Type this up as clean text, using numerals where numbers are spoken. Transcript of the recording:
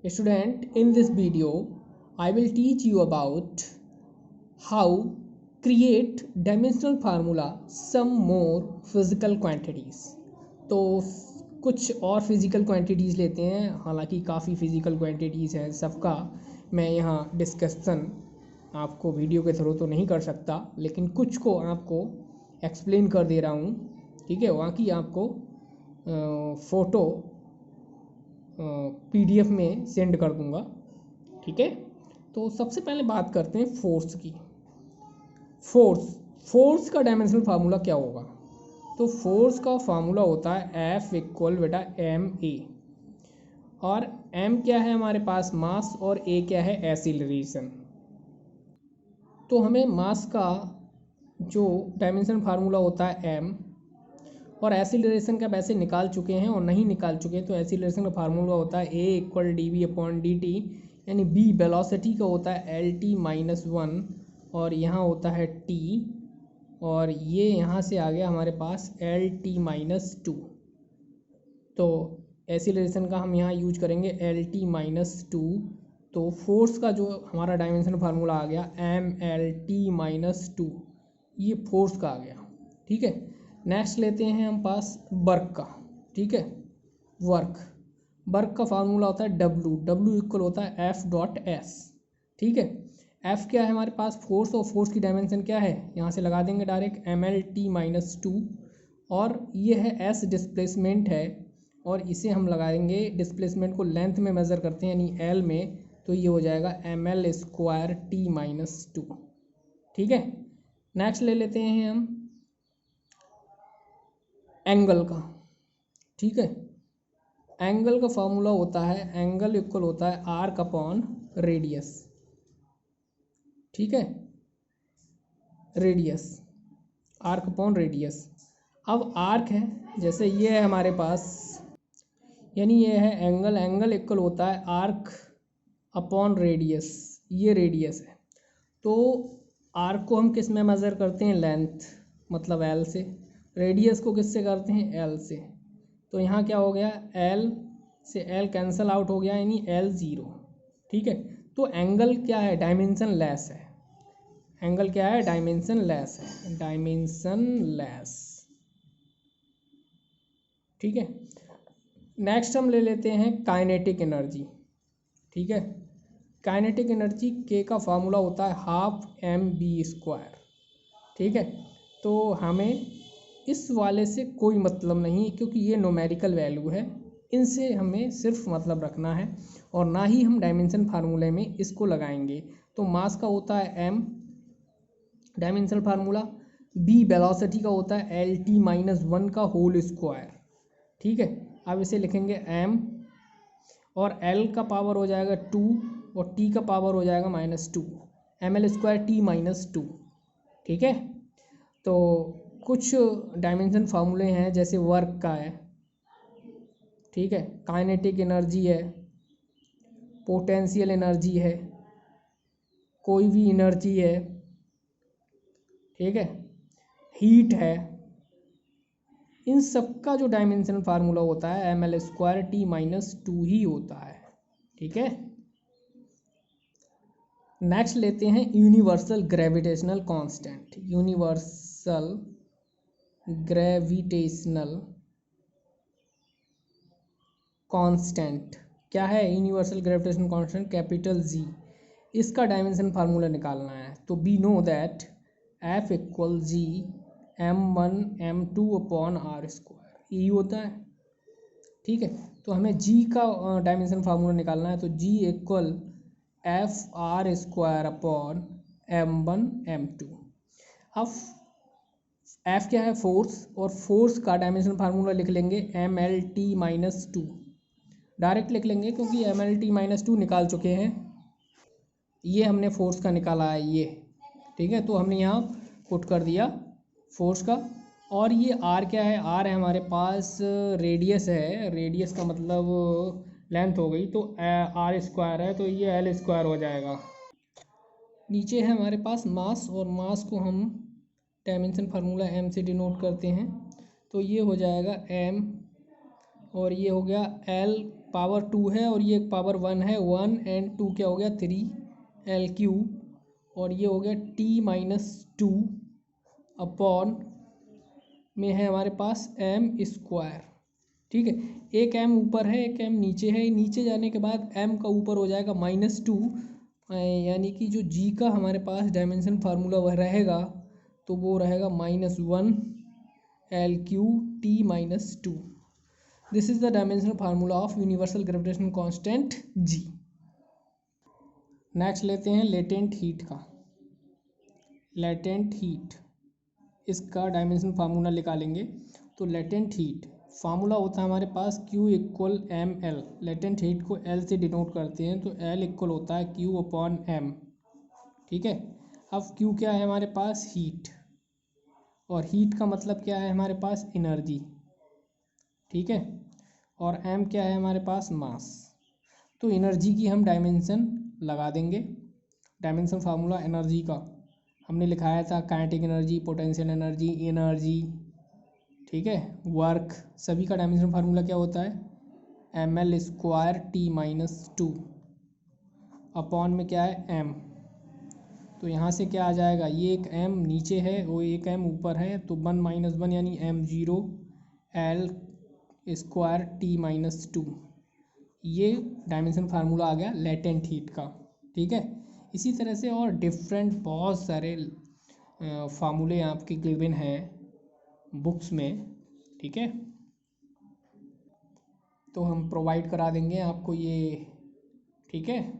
Student, in this video I will teach you about how create dimensional formula some more physical quantities। तो कुछ और physical quantities लेते हैं, हालांकि काफ़ी फ़िज़िकल क्वांटिटीज़ हैं, सबका मैं यहाँ डिस्कशन आपको वीडियो के थ्रू तो नहीं कर सकता, लेकिन कुछ को आपको एक्सप्लेन कर दे रहा हूँ। ठीक है, वहाँ की आपको फ़ोटो PDF में सेंड कर दूंगा। ठीक है, तो सबसे पहले बात करते हैं फोर्स की। फोर्स का डायमेंशनल फार्मूला क्या होगा? तो फोर्स का फार्मूला होता है F इक्वल बेटा ma, और m क्या है हमारे पास? मास, और a क्या है? एक्सीलरेशन। तो हमें मास का जो डायमेंशनल फार्मूला होता है m, और एक्सीलरेशन का वैसे निकाल चुके हैं और नहीं निकाल चुके हैं, तो एक्सीलरेशन का फार्मूला होता है a इक्वल dv/dt, यानी b वेलोसिटी का होता है lt-1, और यहाँ होता है t, और ये यहाँ से आ गया हमारे पास lt-2। तो एक्सीलरेशन का हम यहाँ यूज करेंगे lt-2। तो फोर्स का जो हमारा डायमेंशन फार्मूला आ गया mlt-2, ये फोर्स का आ गया। ठीक है, नेक्स्ट लेते हैं हम पास वर्क का। ठीक है, वर्क का फार्मूला होता है W इक्वल होता है F.S। ठीक है, F क्या है हमारे पास? फोर्स, और फोर्स की डायमेंशन क्या है? यहाँ से लगा देंगे डायरेक्ट mlt-2, और ये है S डिस्प्लेसमेंट है, और इसे हम लगाएंगे, डिस्प्लेसमेंट को लेंथ में मेज़र करते हैं यानी L में, तो ये हो जाएगा ml²t-2। ठीक है, नेक्स्ट ले लेते हैं हम एंगल का। ठीक है, एंगल का फॉर्मूला होता है, एंगल इक्वल होता है आर्क अपॉन रेडियस। ठीक है, रेडियस, आर्क अपॉन रेडियस। अब आर्क है, जैसे ये है हमारे पास, यानी ये है एंगल इक्वल होता है आर्क अपॉन रेडियस, ये रेडियस है। तो आर्क को हम किस में मेज़र करते हैं? लेंथ, मतलब L से। रेडियस को किससे करते हैं? L से। तो यहाँ क्या हो गया? L से L कैंसल आउट हो गया, यानी L0। ठीक है, तो एंगल क्या है? डायमेंशन लेस है। एंगल क्या है? डायमेंशन लेस है, डायमेंशन लेस। ठीक है, नेक्स्ट हम ले लेते हैं काइनेटिक एनर्जी। ठीक है, काइनेटिक एनर्जी K का फार्मूला होता है ½ mv²। ठीक है, तो हमें इस वाले से कोई मतलब नहीं, क्योंकि ये न्यूमेरिकल वैल्यू है, इनसे हमें सिर्फ मतलब रखना है, और ना ही हम डायमेंशन फार्मूले में इसको लगाएंगे। तो मास का होता है m, dimensional formula, b velocity का होता है lt-1 का होल स्क्वायर। ठीक है, अब इसे लिखेंगे m, और l का पावर हो जाएगा 2, और t का पावर हो जाएगा -2, ml²t-2। ठीक है, तो कुछ डायमेंशन फार्मूले हैं, जैसे वर्क का है, ठीक है, काइनेटिक एनर्जी है, पोटेंशियल एनर्जी है, कोई भी एनर्जी है, ठीक है, हीट है, इन सब का जो डायमेंशनल फार्मूला होता है ml²t-2 ही होता है। ठीक है, नेक्स्ट लेते हैं universal gravitational constant. Universal gravitational constant क्या है? Universal gravitational constant capital G, इसका डायमेंशन फार्मूला निकालना है। तो वी नो दैट F इक्वल G m1 m2 upon r², यही होता है। ठीक है, तो हमें G का डायमेंशन फार्मूला निकालना है, तो G equal FR² upon m1 m2। अब F क्या है? फोर्स, और फोर्स का डायमेंशन फार्मूला लिख लेंगे mlt-2, डायरेक्ट लिख लेंगे, क्योंकि mlt-2 निकाल चुके हैं, ये हमने फोर्स का निकाला है ये। ठीक है, तो हमने यहाँ पुट कर दिया फोर्स का, और ये R क्या है? R है हमारे पास रेडियस है, रेडियस का मतलब लेंथ हो गई, तो r² है, तो ये L² हो जाएगा। नीचे है हमारे पास मास, और मास को हम डायमेंशन फार्मूला m से डिनोट करते हैं, तो ये हो जाएगा m, और ये हो गया L पावर 2 है और ये पावर 1 है, 1 एंड 2 क्या हो गया 3L3 और ये हो गया T-2 अपॉन में है हमारे पास m²। ठीक है, एक m ऊपर है एक m नीचे है, नीचे जाने के बाद m का ऊपर हो जाएगा -2, यानी कि जो g का हमारे पास डायमेंशन फार्मूला वह रहेगा तो वो रहेगा -1L3T-2। This is the dimensional formula of universal gravitational constant g। Next लेते हैं लेटेंट हीट का। लेटेंट हीट, इसका डायमेंशनल फार्मूला निकालेंगे तो लेटेंट हीट फार्मूला होता है हमारे पास Q = mL। लेटेंट हीट को L से डिनोट करते हैं तो L इक्वल होता है Q/m। ठीक है, अब Q क्या है हमारे पास हीट, और हीट का मतलब क्या है हमारे पास एनर्जी। ठीक है, और m क्या है हमारे पास मास। तो एनर्जी की हम डायमेंशन लगा देंगे। डायमेंशन फार्मूला एनर्जी का हमने लिखाया था kinetic energy, potential energy, energy. ठीक है, वर्क, सभी का डायमेंशन फार्मूला क्या होता है mL² T-2 अपॉन में क्या है m। तो यहाँ से क्या आ जाएगा, ये एक m नीचे है वो एक m ऊपर है तो 1 - 1 यानी m0L² T-2। ये डायमेंशन फार्मूला आ गया लेटेंट हीट का। ठीक है, इसी तरह से और डिफरेंट बहुत सारे फार्मूले आपके गिवन हैं बुक्स में। ठीक है, तो हम प्रोवाइड करा देंगे आपको ये। ठीक है।